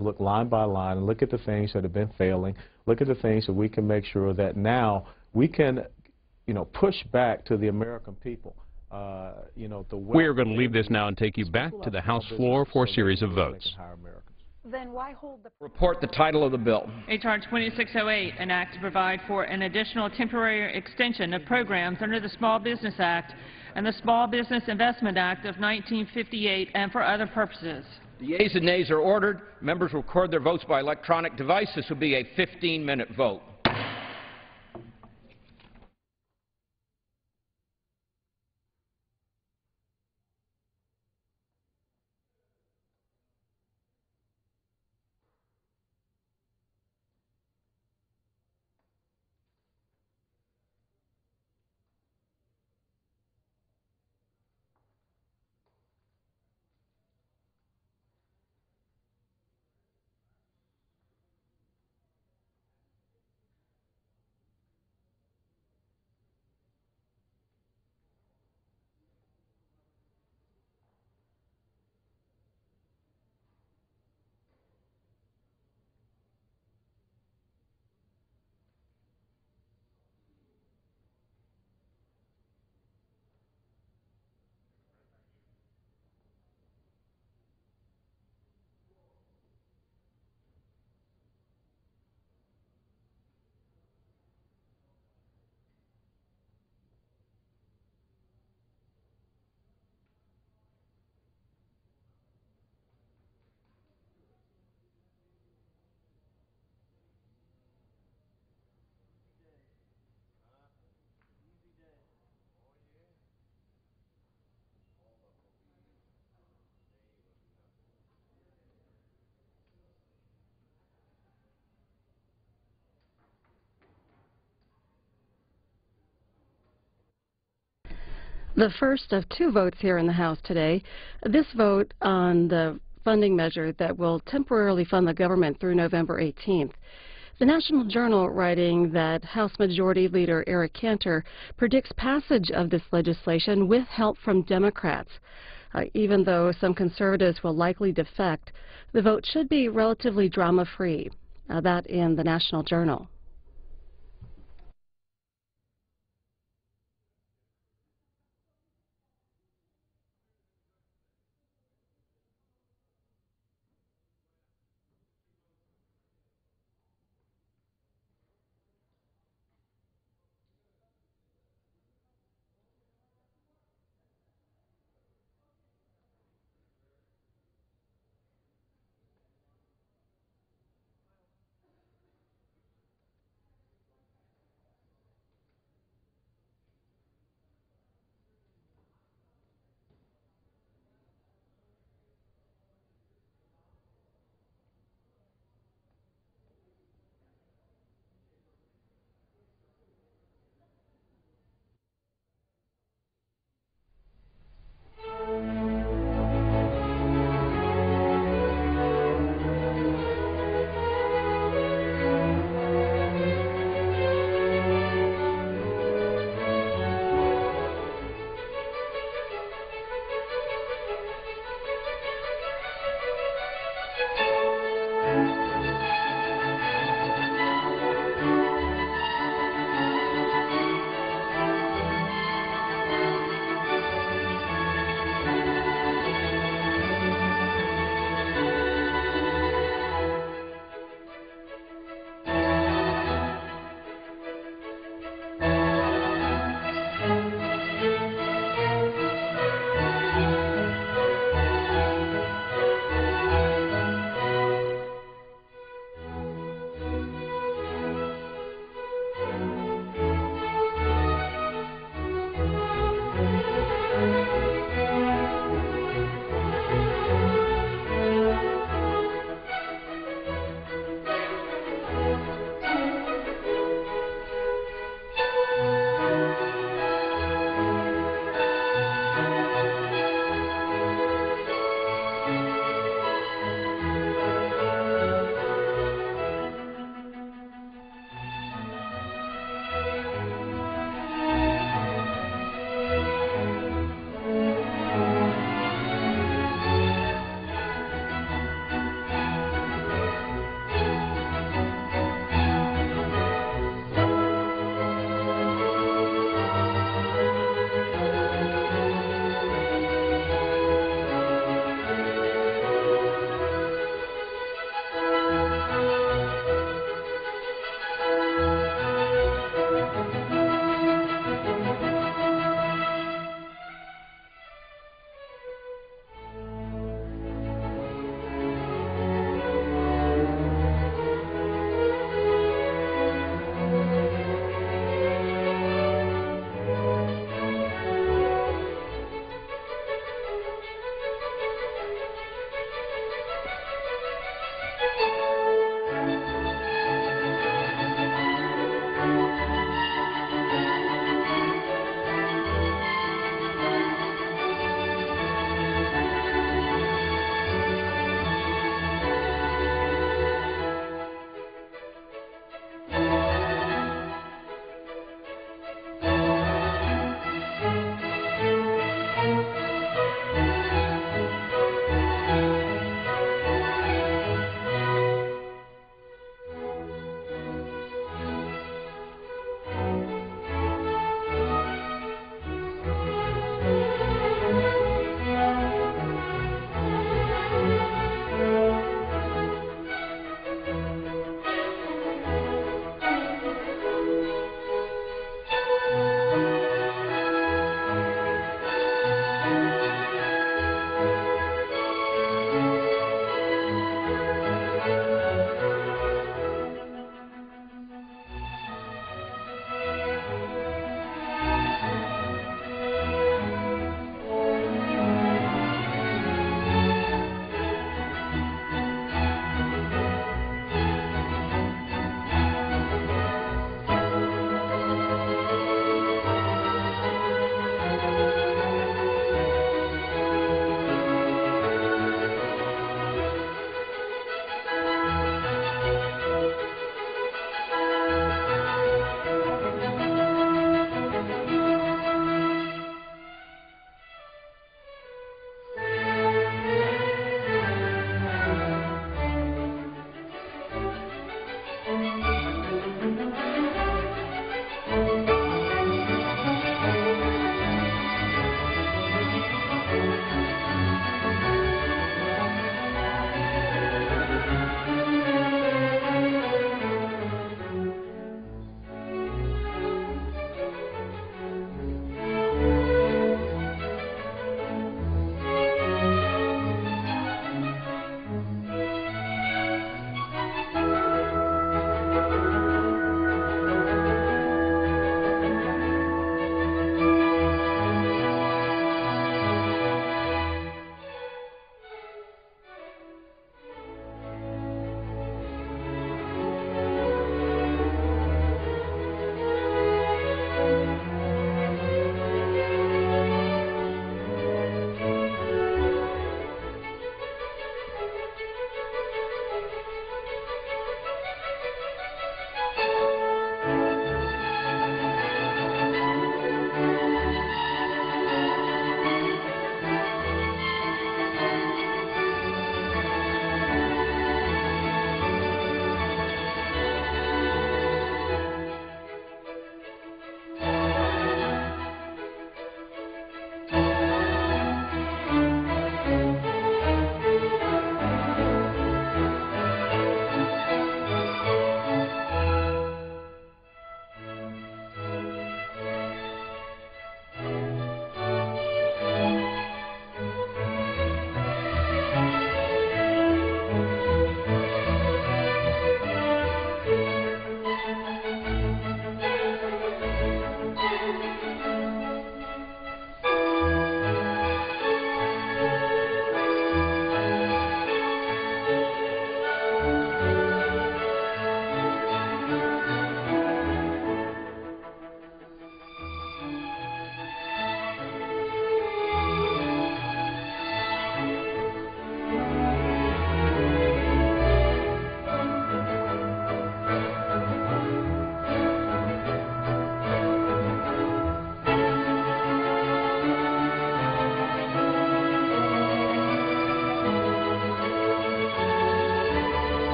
look line by line and look at the things that have been failing, look at the things that we can make sure that now we can, push back to the American people. We are going to leave this now and take you back to the House floor for a series of votes. Then why hold the... Report the title of the bill. H.R. 2608, an act to provide for an additional temporary extension of programs under the Small Business Act and the Small Business Investment Act of 1958 and for other purposes. The yeas and nays are ordered. Members will record their votes by electronic device. This will be a 15-minute vote. The first of two votes here in the House today. This vote on the funding measure that will temporarily fund the government through November 18th. The National Journal writing that House Majority Leader Eric Cantor predicts passage of this legislation with help from Democrats. Even though some conservatives will likely defect, the vote should be relatively drama-free. That in the National Journal.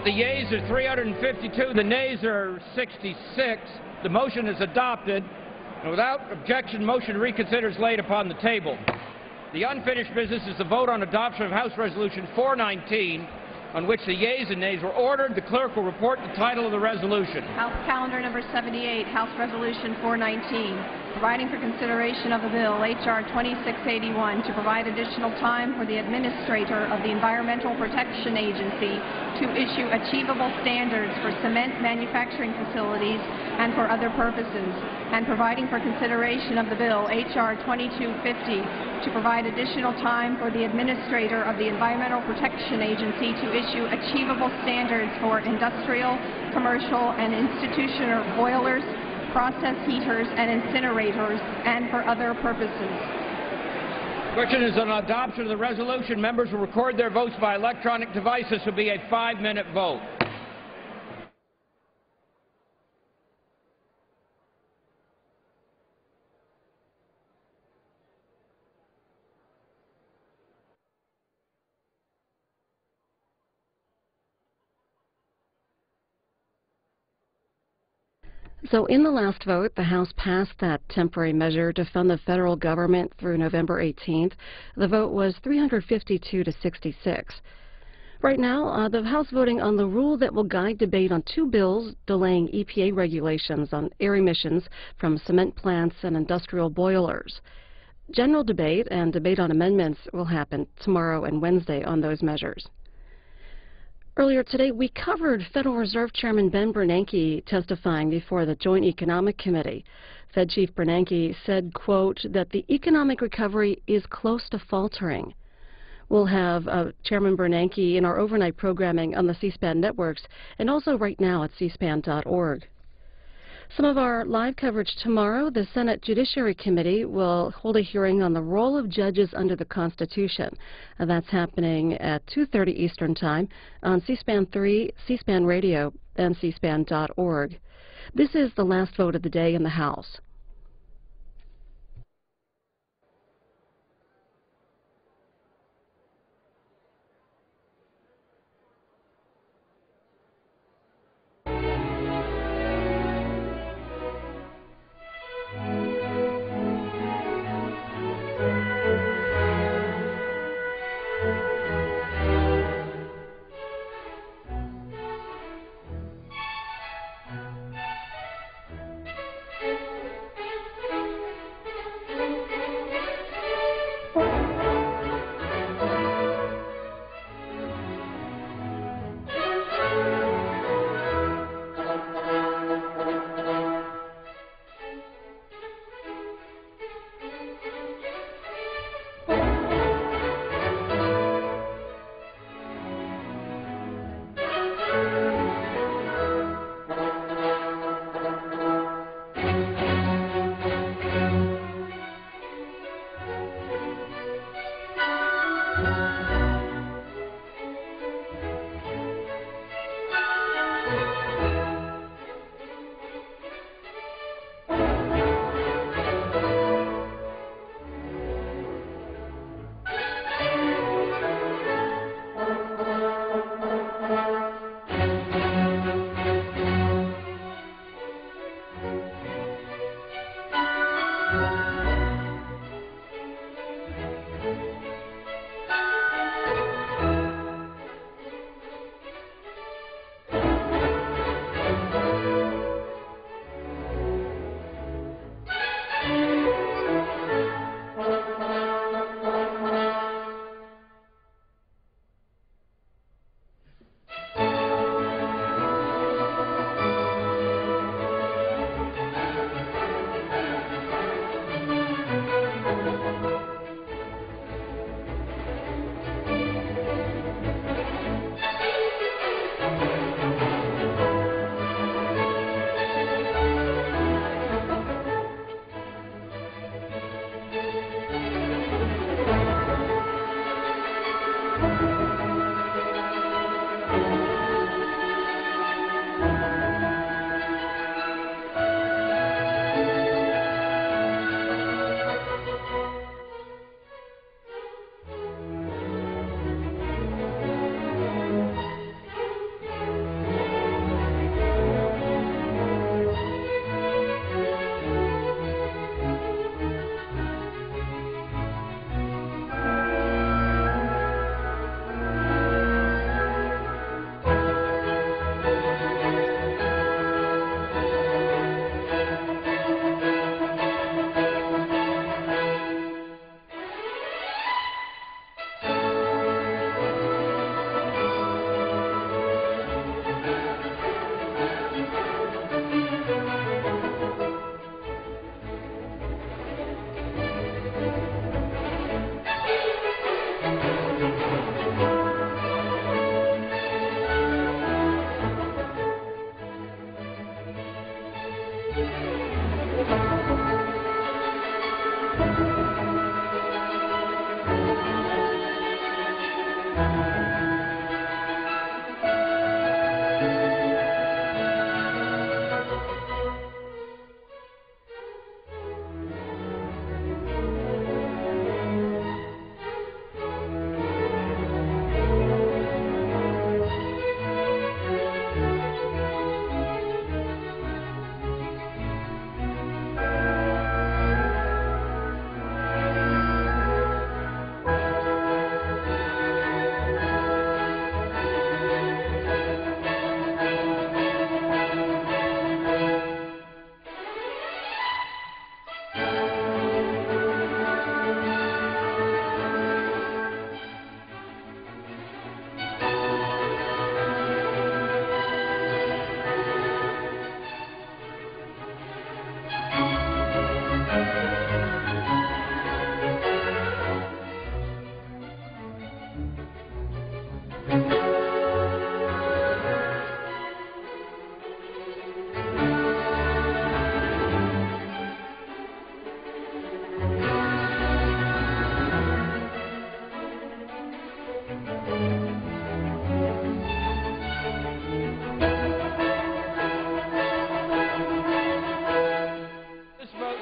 vote. The yeas are 352, the nays are 66. The motion is adopted, and without objection, motion to reconsider is laid upon the table. The unfinished business is the vote on adoption of House Resolution 419, on which the yeas and nays were ordered. The clerk will report the title of the resolution. House Calendar Number 78, House Resolution 419, providing for consideration of the bill, H.R. 2681, to provide additional time for the Administrator of the Environmental Protection Agency to issue achievable standards for cement manufacturing facilities and for other purposes, and providing for consideration of the bill, H.R. 2250, to provide additional time for the Administrator of the Environmental Protection Agency to issue achievable standards for industrial, commercial, and institutional boilers, process heaters, and incinerators, and for other purposes. Question is on adoption of the resolution. Members will record their votes by electronic device. This will be a 5-minute vote. So in the last vote, the House passed that temporary measure to fund the federal government through November 18th. The vote was 352 to 66. Right now, the House voting on the rule that will guide debate on 2 bills delaying EPA regulations on air emissions from cement plants and industrial boilers. General debate and debate on amendments will happen tomorrow and Wednesday on those measures. Earlier today, we covered Federal Reserve Chairman Ben Bernanke testifying before the Joint Economic Committee. Fed Chief Bernanke said, quote, that the economic recovery is close to faltering. We'll have Chairman Bernanke in our overnight programming on the C-SPAN networks and also right now at cspan.org. Some of our live coverage tomorrow, the Senate Judiciary Committee will hold a hearing on the role of judges under the Constitution. That's happening at 2:30 Eastern Time on C-SPAN 3, C-SPAN Radio, and cspan.org. This is the last vote of the day in the House.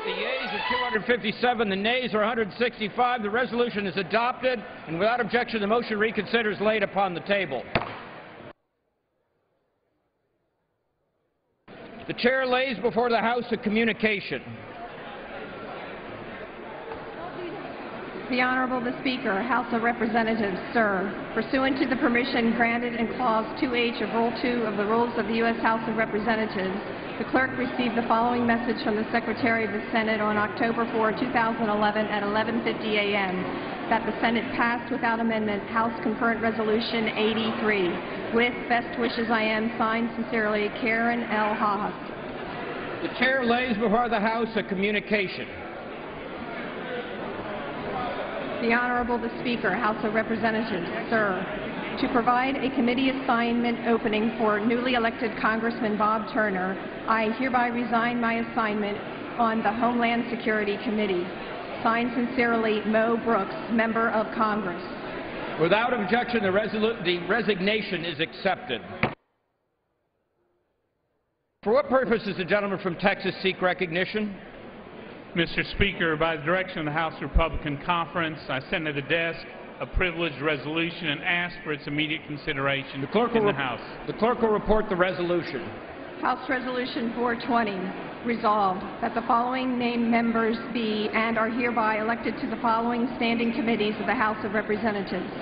The yeas are 257, the nays are 165. The resolution is adopted, and without objection, the motion to reconsider is laid upon the table. The chair lays before the House a communication. The Honorable the Speaker, House of Representatives, sir. Pursuant to the permission granted in Clause 2H of Rule 2 of the Rules of the U.S. House of Representatives, the clerk received the following message from the Secretary of the Senate on October 4, 2011 at 11:50 a.m. that the Senate passed without amendment House Concurrent Resolution 83. With best wishes I am, signed sincerely, Karen L. Haas. The chair lays before the House a communication. The Honorable the Speaker, House of Representatives, sir. To provide a committee assignment opening for newly elected Congressman Bob Turner, I hereby resign my assignment on the Homeland Security Committee. Signed sincerely, Mo Brooks, Member of Congress. Without objection, the resignation is accepted. For what purpose does the gentleman from Texas seek recognition? Mr. Speaker, by the direction of the House Republican Conference, I send to the desk a privileged resolution and ask for its immediate consideration in the House. The clerk will report the resolution. House Resolution 420, resolved that the following named members be and are hereby elected to the following standing committees of the House of Representatives.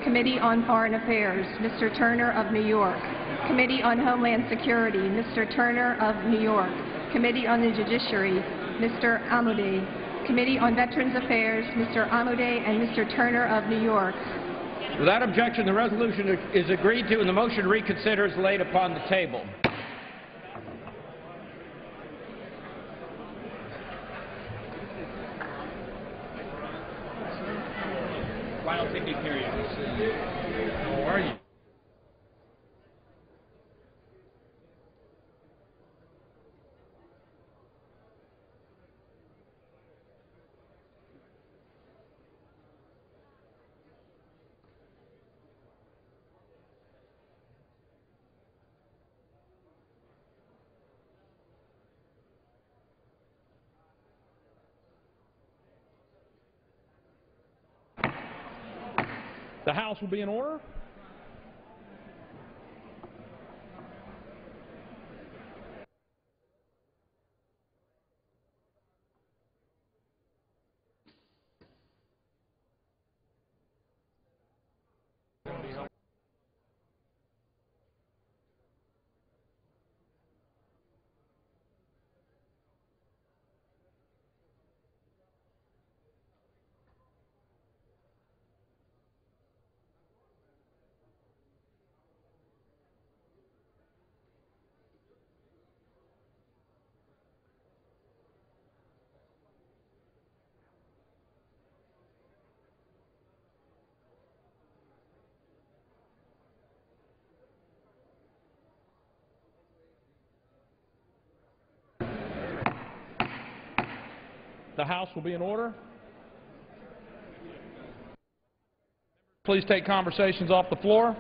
Committee on Foreign Affairs, Mr. Turner of New York. Committee on Homeland Security, Mr. Turner of New York. Committee on the Judiciary, Mr. Amodei. Committee on Veterans Affairs, Mr. Amodei and Mr. Turner of New York. Without objection, the resolution is agreed to and the motion to reconsider is laid upon the table. Why don't take care of you? How are you? The House will be in order. The House will be in order. Please take conversations off the floor.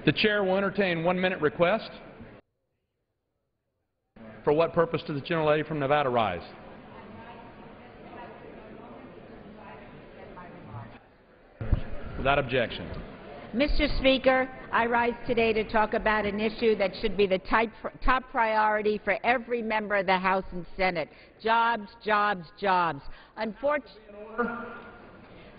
The chair will entertain 1-minute request. For what purpose does the gentlelady from Nevada rise? Without objection. Mr. Speaker, I rise today to talk about an issue that should be the top priority for every member of the House and Senate: jobs, jobs, jobs.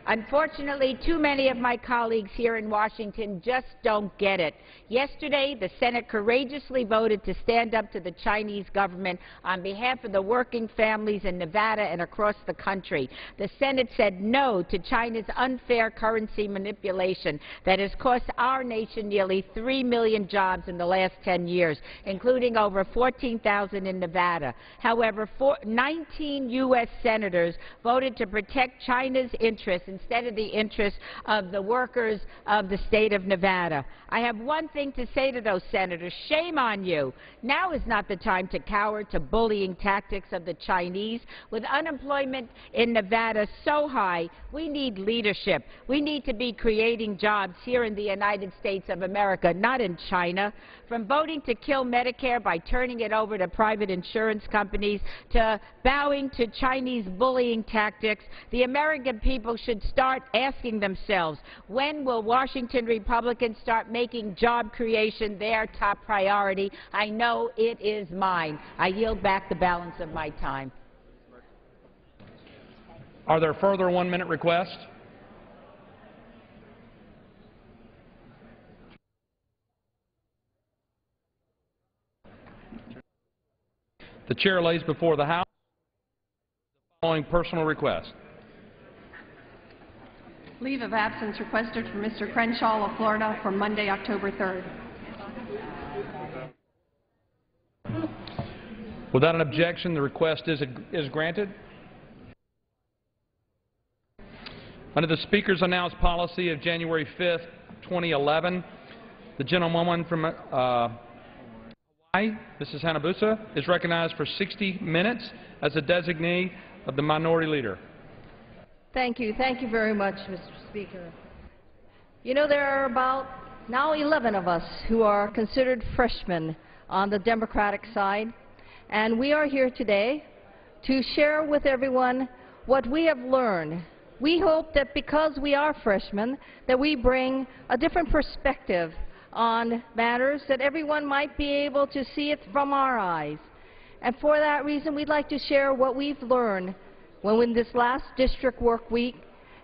Unfortunately, too many of my colleagues here in Washington just don't get it. Yesterday, the Senate courageously voted to stand up to the Chinese government on behalf of the working families in Nevada and across the country. The Senate said no to China's unfair currency manipulation that has cost our nation nearly 3 million jobs in the last 10 years, including over 14,000 in Nevada. However, 19 U.S. senators voted to protect China's interests instead of the interests of the workers of the state of Nevada. I have one thing to say to those senators: shame on you. Now is not the time to cower to bullying tactics of the Chinese. With unemployment in Nevada so high, we need leadership. We need to be creating jobs here in the United States of America, not in China. From voting to kill Medicare by turning it over to private insurance companies to bowing to Chinese bullying tactics, the American people should start asking themselves, when will Washington Republicans start making job creation their top priority? I know it is mine. I yield back the balance of my time. Are there further one-minute requests? The chair lays before the House the following personal request. Leave of absence requested for Mr. Crenshaw of Florida for Monday, October 3rd. Without an objection, the request is granted. Under the Speaker's announced policy of January 5th, 2011, the gentlewoman from Hawaii, Mrs. Hanabusa, is recognized for 60 minutes as a designee of the Minority Leader. Thank you. Thank you very much, Mr. Speaker. You know, there are about now 11 of us who are considered freshmen on the Democratic side, and we are here today to share with everyone what we have learned. We hope that because we are freshmen, that we bring a different perspective on matters, that everyone might be able to see it from our eyes. And for that reason, we'd like to share what we've learned when in this last district work week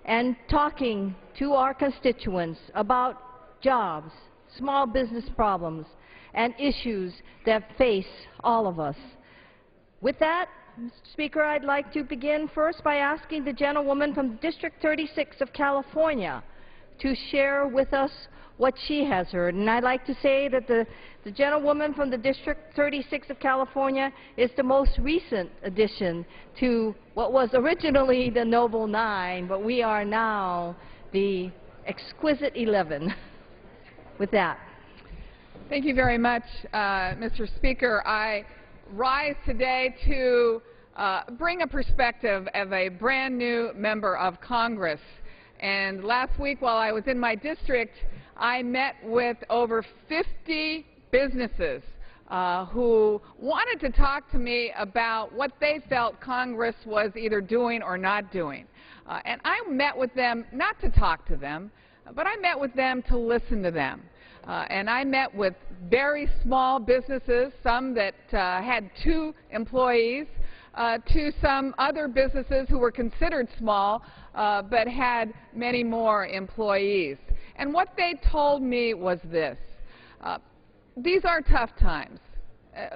and talking to our constituents about jobs, small business problems, and issues that face all of us. With that, Mr. Speaker, I'd like to begin first by asking the gentlewoman from District 36 of California to share with us what she has heard. And I'd like to say that the gentlewoman from the District 36 of California is the most recent addition to what was originally the Noble 9, but we are now the exquisite 11. With that. Thank you very much, Mr. Speaker. I rise today to bring a perspective of a brand new member of Congress. And last week, while I was in my district, I met with over 50 businesses who wanted to talk to me about what they felt Congress was either doing or not doing. And I met with them not to talk to them, but I met with them to listen to them. And I met with very small businesses, some that had 2 employees, to some other businesses who were considered small but had many more employees. And what they told me was this: these are tough times.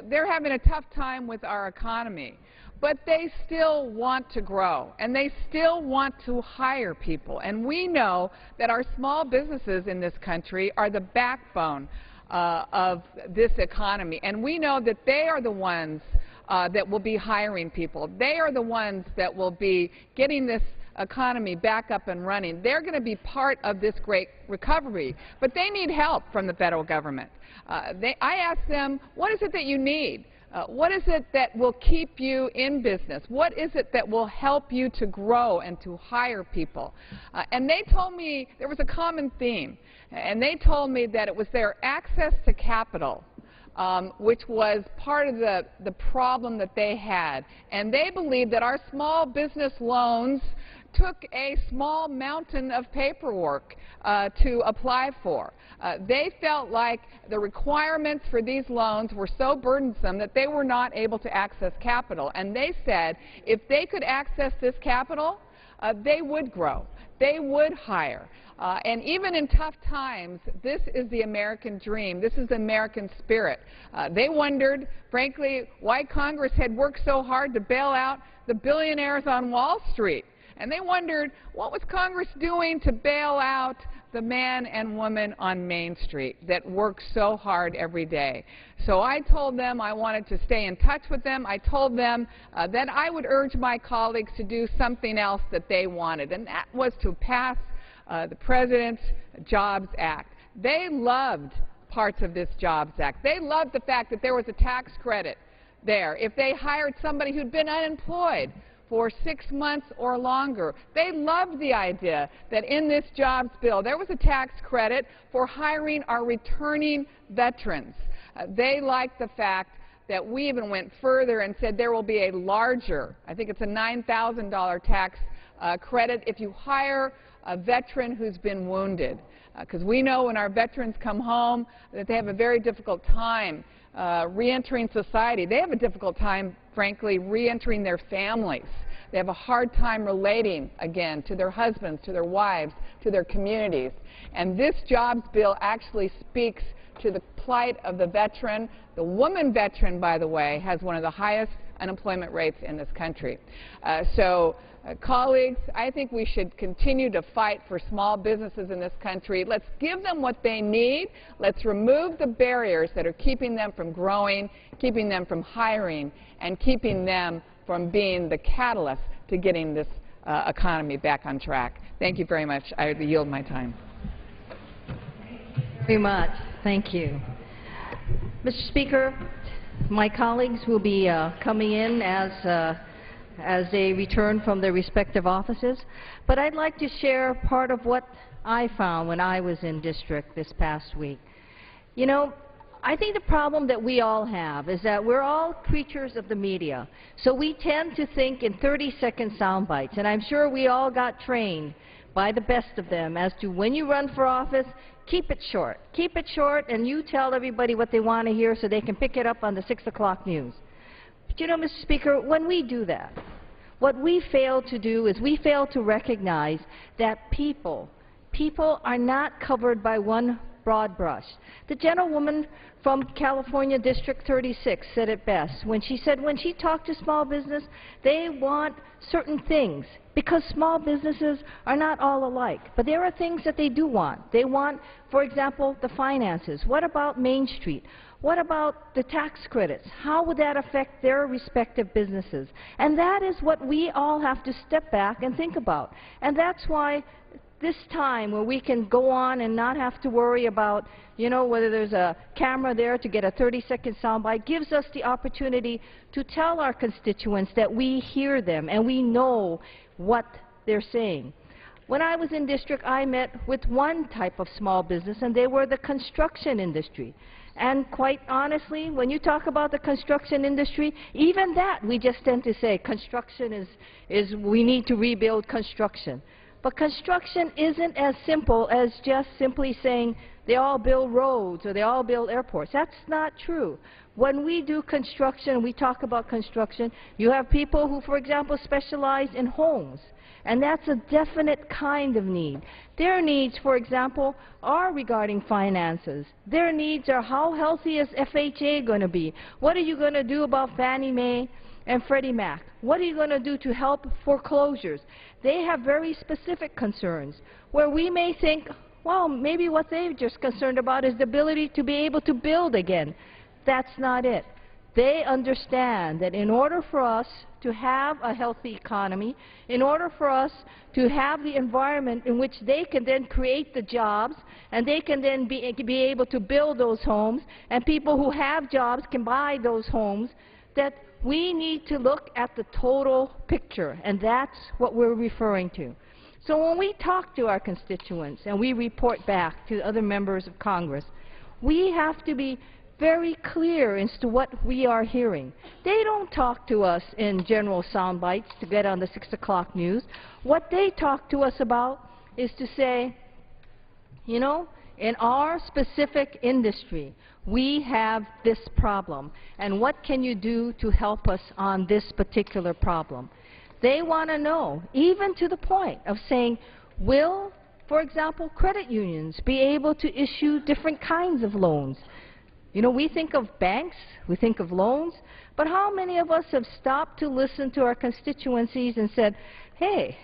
They're having a tough time with our economy, but they still want to grow, and they still want to hire people. And we know that our small businesses in this country are the backbone of this economy, and we know that they are the ones that will be hiring people. They are the ones that will be getting this economy back up and running. They're going to be part of this great recovery, but they need help from the federal government. I asked them, what is it that you need? What is it that will keep you in business? What is it that will help you to grow and to hire people? And they told me there was a common theme, and they told me that it was their access to capital, which was part of the problem that they had. And they believed that our small business loans took a small mountain of paperwork to apply for. They felt like the requirements for these loans were so burdensome that they were not able to access capital. And they said if they could access this capital, they would grow. They would hire. And even in tough times, this is the American dream. This is the American spirit. They wondered, frankly, why Congress had worked so hard to bail out the billionaires on Wall Street. And they wondered, what was Congress doing to bail out the man and woman on Main Street that work so hard every day? So I told them I wanted to stay in touch with them. I told them that I would urge my colleagues to do something else that they wanted, and that was to pass the President's Jobs Act. They loved parts of this Jobs Act. They loved the fact that there was a tax credit there if they hired somebody who'd been unemployed for 6 months or longer. They loved the idea that in this jobs bill there was a tax credit for hiring our returning veterans. They liked the fact that we even went further and said there will be a larger, I think it's a $9,000 tax credit if you hire a veteran who's been wounded. Because we know when our veterans come home that they have a very difficult time re-entering society. They have a difficult time, frankly, re-entering their families. They have a hard time relating, again, to their husbands, to their wives, to their communities. And this jobs bill actually speaks to the plight of the veteran. The woman veteran, by the way, has one of the highest unemployment rates in this country. Colleagues, I think we should continue to fight for small businesses in this country. Let's give them what they need. Let's remove the barriers that are keeping them from growing, keeping them from hiring, and keeping them from being the catalyst to getting this economy back on track. Thank you very much. I yield my time. Very much. Thank you. Mr. Speaker, my colleagues will be coming in as they return from their respective offices, but I'd like to share part of what I found when I was in district this past week. You know, I think the problem that we all have is that we're all creatures of the media, so we tend to think in 30-second sound bites, and I'm sure we all got trained by the best of them as to when you run for office, keep it short. Keep it short, and you tell everybody what they want to hear so they can pick it up on the 6 o'clock news. But you know, Mr. Speaker, when we do that, what we fail to do is we fail to recognize that people are not covered by one broad brush. The gentlewoman from California District 36 said it best when she said when she talked to small business, they want certain things because small businesses are not all alike. But there are things that they do want. They want, for example, the finances. What about Main Street? What about the tax credits? How would that affect their respective businesses? And that is what we all have to step back and think about. And that's why this time where we can go on and not have to worry about, you know, whether there's a camera there to get a 30-second soundbite gives us the opportunity to tell our constituents that we hear them and we know what they're saying. When I was in district, I met with one type of small business, and they were the construction industry. And quite honestly, when you talk about the construction industry, even that we just tend to say construction is we need to rebuild construction. But construction isn't as simple as just simply saying they all build roads or they all build airports. That's not true. When we do construction, we talk about construction, you have people who, for example, specialize in homes. And that's a definite kind of need. Their needs, for example, are regarding finances. Their needs are how healthy is FHA going to be? What are you going to do about Fannie Mae and Freddie Mac? What are you going to do to help foreclosures? They have very specific concerns where we may think, well, maybe what they're just concerned about is the ability to be able to build again. That's not it. They understand that in order for us to have a healthy economy, in order for us to have the environment in which they can then create the jobs and they can then be able to build those homes and people who have jobs can buy those homes, that we need to look at the total picture, and that's what we're referring to. So when we talk to our constituents and we report back to other members of Congress, we have to be very clear as to what we are hearing. They don't talk to us in general sound bites to get on the 6 o'clock news. What they talk to us about is to say, you know, in our specific industry, we have this problem, and what can you do to help us on this particular problem? They want to know, even to the point of saying, will, for example, credit unions be able to issue different kinds of loans? You know, we think of banks, we think of loans, but how many of us have stopped to listen to our constituencies and said, hey,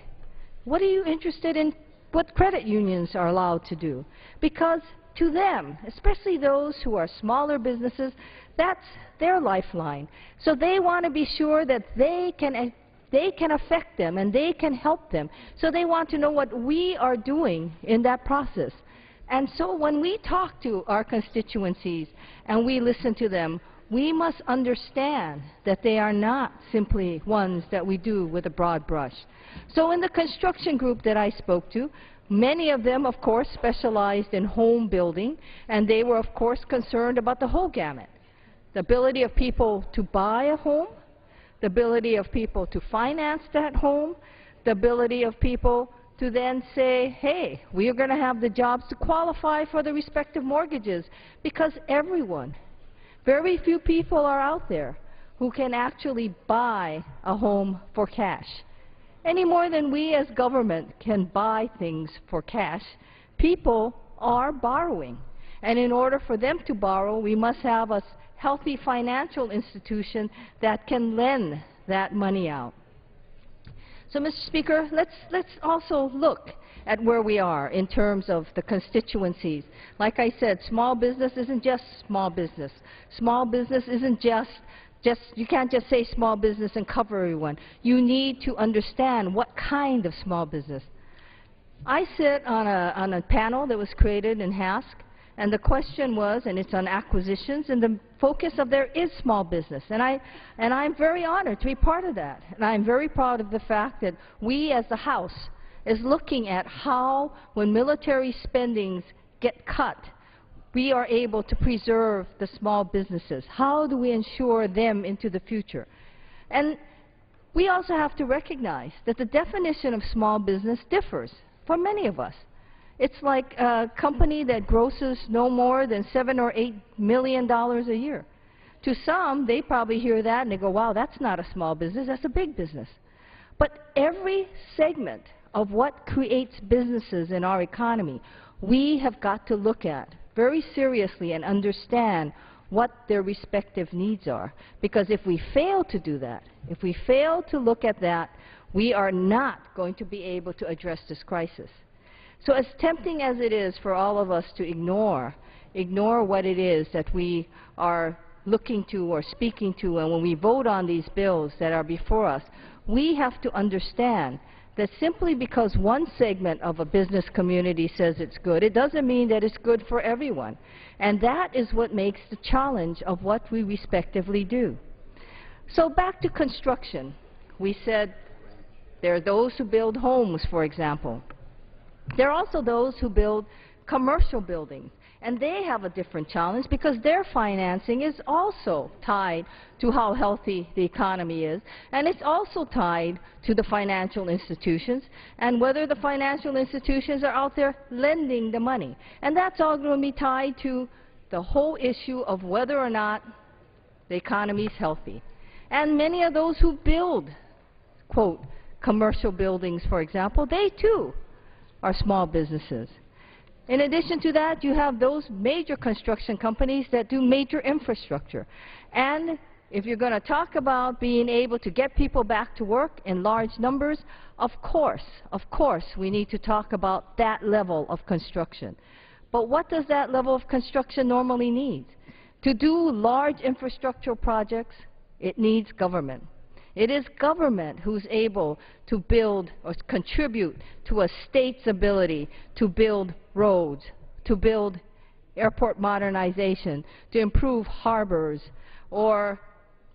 what are you interested in what credit unions are allowed to do? Because to them, especially those who are smaller businesses, that's their lifeline. So they want to be sure that they can affect them and they can help them. So they want to know what we are doing in that process. And so when we talk to our constituencies and we listen to them, we must understand that they are not simply ones that we do with a broad brush. So in the construction group that I spoke to, many of them, of course, specialized in home building, and they were, of course, concerned about the whole gamut. The ability of people to buy a home, the ability of people to finance that home, the ability of people to then say, hey, we are going to have the jobs to qualify for the respective mortgages, because everyone, very few people are out there who can actually buy a home for cash. Any more than we as government can buy things for cash, people are borrowing. And in order for them to borrow, we must have a healthy financial institution that can lend that money out. So, Mr. Speaker, let's also look at where we are in terms of the constituencies. Like I said, small business isn't just small business. Small business isn't just you can't just say small business and cover everyone. You need to understand what kind of small business. I sit on a panel that was created in HASC, and the question was, and it's on acquisitions, and the focus of there is small business. And I'm very honored to be part of that. And I'm very proud of the fact that we as the House is looking at how, when military spendings get cut, we are able to preserve the small businesses. How do we ensure them into the future? And we also have to recognize that the definition of small business differs for many of us. It's like a company that grosses no more than $7 or $8 million a year. To some, they probably hear that and they go, wow, that's not a small business, that's a big business. But every segment of what creates businesses in our economy, we have got to look at very seriously and understand what their respective needs are. Because if we fail to do that, if we fail to look at that, we are not going to be able to address this crisis. So as tempting as it is for all of us to ignore what it is that we are looking to or speaking to, and when we vote on these bills that are before us, we have to understand that simply because one segment of a business community says it's good, it doesn't mean that it's good for everyone. And that is what makes the challenge of what we respectively do. So back to construction. We said there are those who build homes, for example. There are also those who build commercial buildings, and they have a different challenge because their financing is also tied to how healthy the economy is, and it's also tied to the financial institutions and whether the financial institutions are out there lending the money. And that's all going to be tied to the whole issue of whether or not the economy is healthy. And many of those who build, quote, commercial buildings, for example, they too are small businesses. In addition to that, you have those major construction companies that do major infrastructure. And if you're going to talk about being able to get people back to work in large numbers, of course, we need to talk about that level of construction. But what does that level of construction normally need? To do large infrastructural projects, it needs government. It is government who's able to build or contribute to a state's ability to build roads, to build airport modernization, to improve harbors, or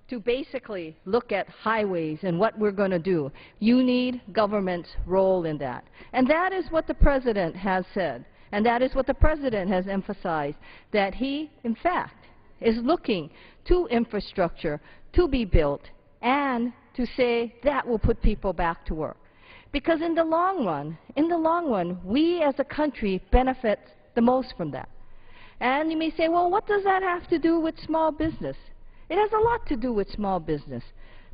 to basically look at highways and what we're going to do. You need government's role in that. And that is what the President has said. And that is what the President has emphasized, that he, in fact, is looking to infrastructure to be built and to say that will put people back to work. Because in the long run, we as a country benefit the most from that. And you may say, well, what does that have to do with small business? It has a lot to do with small business,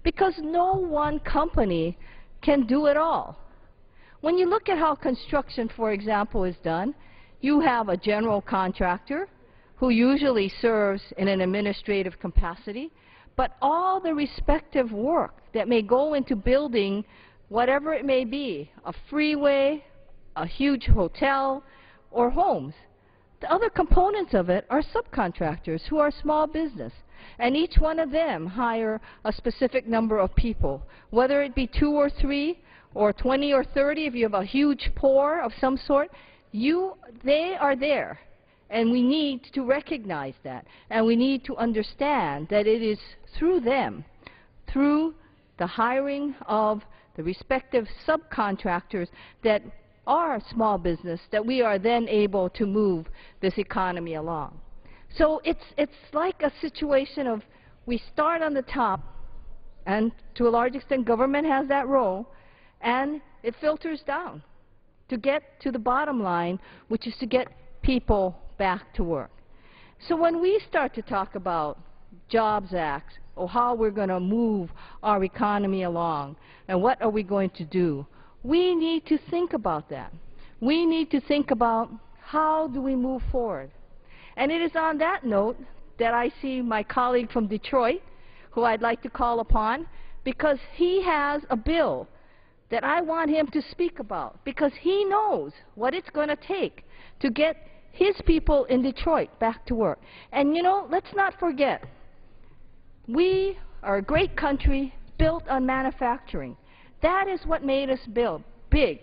because no one company can do it all. When you look at how construction, for example, is done, you have a general contractor who usually serves in an administrative capacity, but all the respective work that may go into building whatever it may be, a freeway, a huge hotel, or homes, the other components of it are subcontractors who are small business. And each one of them hire a specific number of people, whether it be 2 or 3 or 20 or 30. If you have a huge pour of some sort, they are there. And we need to recognize that. And we need to understand that it is through them, through the hiring of the respective subcontractors that are small business, that we are then able to move this economy along. So it's like a situation of we start on the top, and to a large extent government has that role, and it filters down to get to the bottom line, which is to get people back to work. So when we start to talk about Jobs Act, or how we're going to move our economy along, and what are we going to do, we need to think about that. We need to think about how do we move forward. And it is on that note that I see my colleague from Detroit, who I'd like to call upon, because he has a bill that I want him to speak about, because he knows what it's going to take to get his people in Detroit back to work. And you know, let's not forget, we are a great country built on manufacturing. That is what made us big.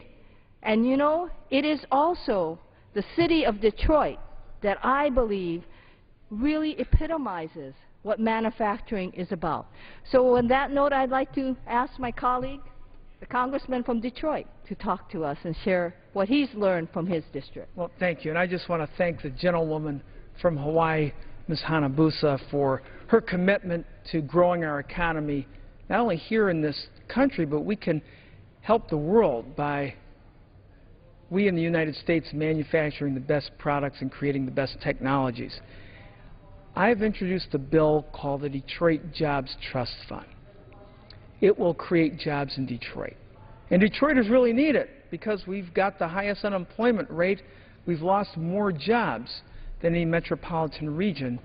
And you know, it is also the city of Detroit that I believe really epitomizes what manufacturing is about. So on that note, I'd like to ask my colleague, the congressman from Detroit, to talk to us and share what he's learned from his district. Well, thank you. And I just want to thank the gentlewoman from Hawaii, Ms. Hanabusa, for her commitment to growing our economy, not only here in this country, but we can help the world by we in the United States manufacturing the best products and creating the best technologies. I've introduced a bill called the Detroit Jobs Trust Fund. It will create jobs in Detroit. And Detroiters really need it because we've got the highest unemployment rate. We've lost more jobs than any metropolitan region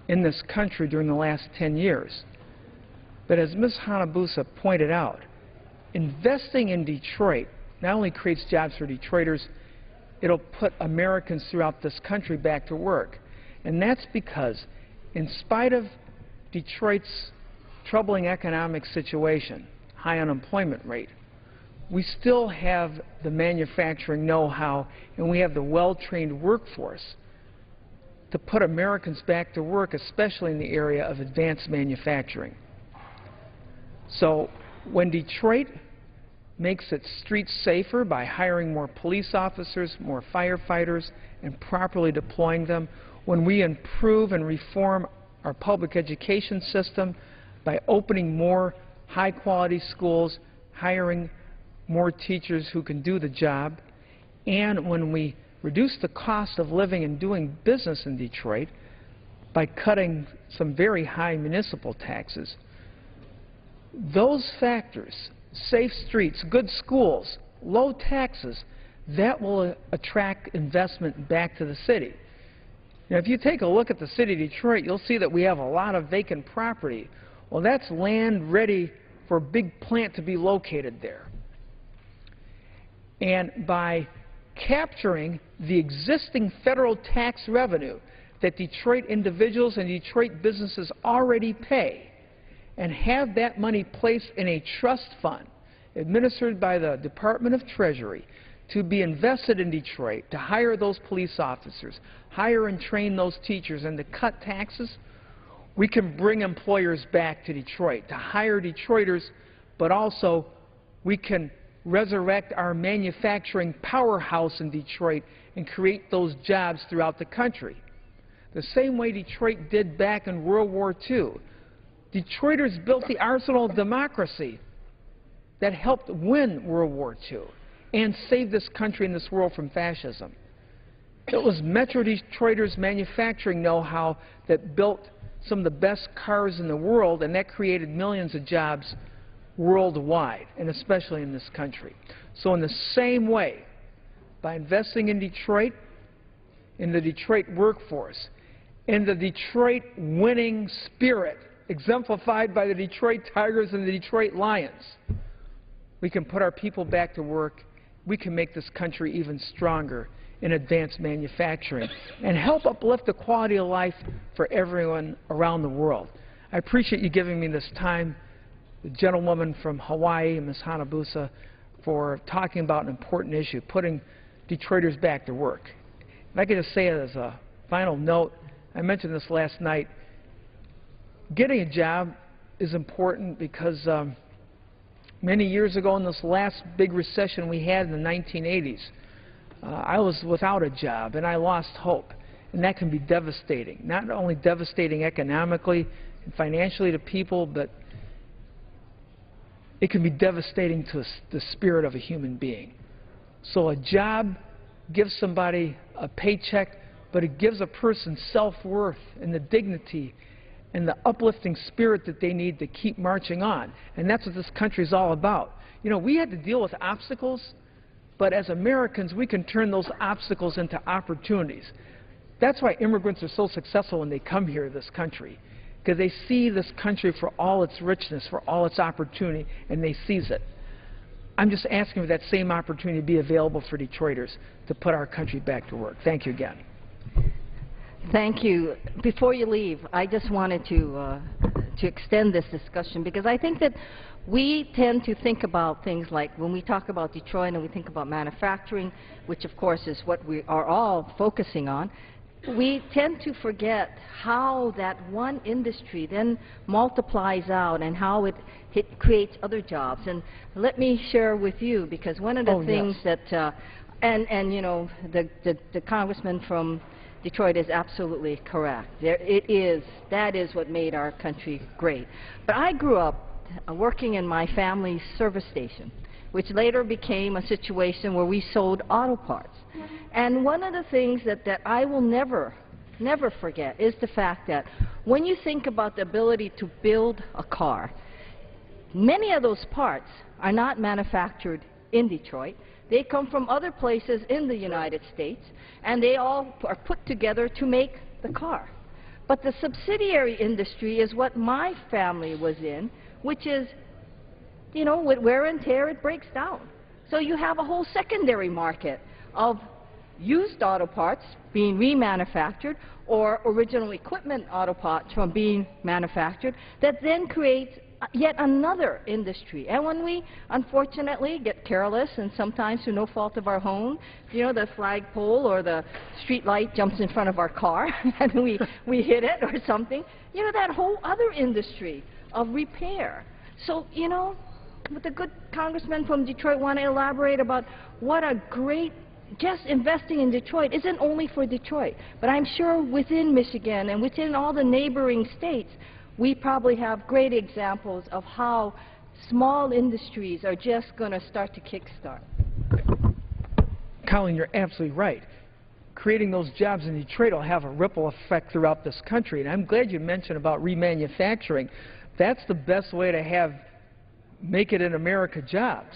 in this country during the last 10 years. But as Ms. Hanabusa pointed out, investing in Detroit not only creates jobs for Detroiters, it'll put Americans throughout this country back to work. And that's because, in spite of Detroit's troubling economic situation, high unemployment rate, we still have the manufacturing know-how and we have the well-trained workforce to put Americans back to work, especially in the area of advanced manufacturing. So when Detroit makes its streets safer by hiring more police officers, more firefighters, and properly deploying them, when we improve and reform our public education system by opening more high-quality schools, hiring more teachers who can do the job, and when we reduce the cost of living and doing business in Detroit by cutting some very high municipal taxes, those factors, safe streets, good schools, low taxes, that will attract investment back to the city. Now, if you take a look at the city of Detroit, you'll see that we have a lot of vacant property. Well, that's land ready for a big plant to be located there. And by capturing the existing federal tax revenue that Detroit individuals and Detroit businesses already pay, and have that money placed in a trust fund administered by the Department of Treasury to be invested in Detroit, to hire those police officers, hire and train those teachers, and to cut taxes, we can bring employers back to Detroit, to hire Detroiters, but also we can resurrect our manufacturing powerhouse in Detroit and create those jobs throughout the country. the same way Detroit did back in World War II. Detroiters built the arsenal of democracy that helped win World War II and save this country and this world from fascism. It was Metro Detroiters' manufacturing know-how that built some of the best cars in the world, and that created millions of jobs worldwide, and especially in this country. So in the same way, by investing in Detroit, in the Detroit workforce, in the Detroit winning spirit, exemplified by the Detroit Tigers and the Detroit Lions, we can put our people back to work. We can make this country even stronger in advanced manufacturing and help uplift the quality of life for everyone around the world. I appreciate you giving me this time, the gentlewoman from Hawaii, Ms. Hanabusa, for talking about an important issue, putting Detroiters back to work. If I could just say it as a final note, I mentioned this last night, getting a job is important because many years ago in this last big recession we had in the 1980s, I was without a job and I lost hope, and that can be devastating. Not only devastating economically and financially to people, but it can be devastating to the spirit of a human being. So a job gives somebody a paycheck, but it gives a person self-worth and the dignity and the uplifting spirit that they need to keep marching on. And that's what this country is all about. You know, we had to deal with obstacles, but as Americans, we can turn those obstacles into opportunities. That's why immigrants are so successful when they come here to this country, because they see this country for all its richness, for all its opportunity, and they seize it. I'm just asking for that same opportunity to be available for Detroiters to put our country back to work. Thank you again. Thank you. Before you leave, I just wanted to extend this discussion, because I think that we tend to think about things like when we talk about Detroit and we think about manufacturing, which of course is what we are all focusing on, we tend to forget how that one industry then multiplies out and how it creates other jobs. And let me share with you, because one of the things that, and you know, the congressman from Detroit is absolutely correct. That is what made our country great. But I grew up working in my family's service station, which later became a situation where we sold auto parts. And one of the things that I will never forget is the fact that when you think about the ability to build a car, many of those parts are not manufactured in Detroit. They come from other places in the United States, and they all are put together to make the car. But the subsidiary industry is what my family was in, which is, you know, with wear and tear, it breaks down. So you have a whole secondary market of used auto parts being remanufactured, or original equipment auto parts from being manufactured, that then creates yet another industry. And when we unfortunately get careless, and sometimes through no fault of our own, you know, the flagpole or the street light jumps in front of our car and we hit it or something, you know, that whole other industry of repair. So, you know, but the good congressman from Detroit want to elaborate about what a great, just investing in Detroit isn't only for Detroit, but I'm sure within Michigan and within all the neighboring states, we probably have great examples of how small industries are just going to start to kickstart. Colleen, you're absolutely right. Creating those jobs in Detroit will have a ripple effect throughout this country. And I'm glad you mentioned about remanufacturing. That's the best way to have make it in America jobs.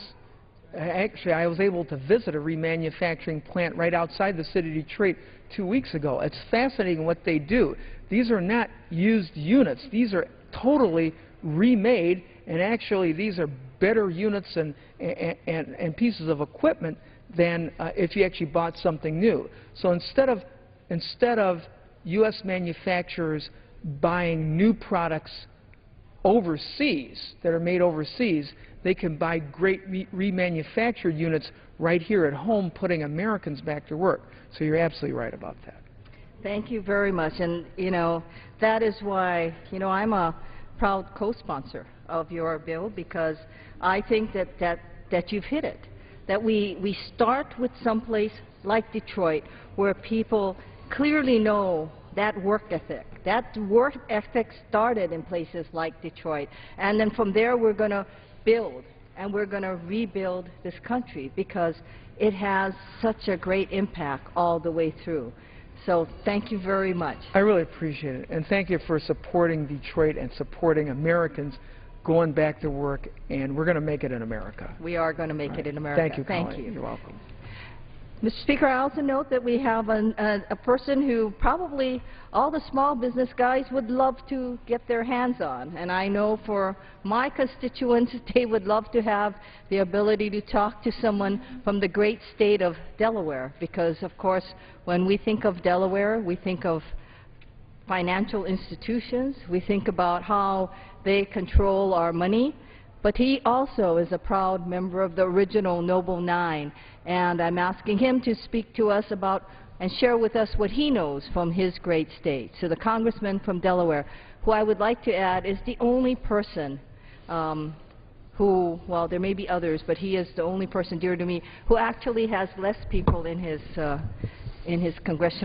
Actually, I was able to visit a remanufacturing plant right outside the city of Detroit 2 weeks ago. It's fascinating what they do. These are not used units. These are totally remade, and actually these are better units and pieces of equipment than if you actually bought something new. So instead of U.S. manufacturers buying new products overseas, that are made overseas, they can buy great remanufactured units right here at home, putting Americans back to work. So you're absolutely right about that. Thank you very much. And, you know, that is why, you know, I'm a proud co-sponsor of your bill, because I think that you've hit it. That we start with someplace like Detroit, where people clearly know that work ethic. That work ethic started in places like Detroit. And then from there we're going to build, and we're going to rebuild this country because it has such a great impact all the way through. So thank you very much. I really appreciate it. And thank you for supporting Detroit and supporting Americans going back to work, and we're going to make it in America. We are going to make it in America. Thank you, Thank Colleen. you. You're welcome. Mr. Speaker, I also note that we have a person who probably all the small business guys would love to get their hands on. And I know for my constituents, they would love to have the ability to talk to someone from the great state of Delaware. Because, of course, when we think of Delaware, we think of financial institutions. We think about how they control our money. But he also is a proud member of the original Noble Nine, and I'm asking him to speak to us about and share with us what he knows from his great state. So the congressman from Delaware, who I would like to add is the only person who, well, there may be others, but he is the only person dear to me who actually has less people in his congressional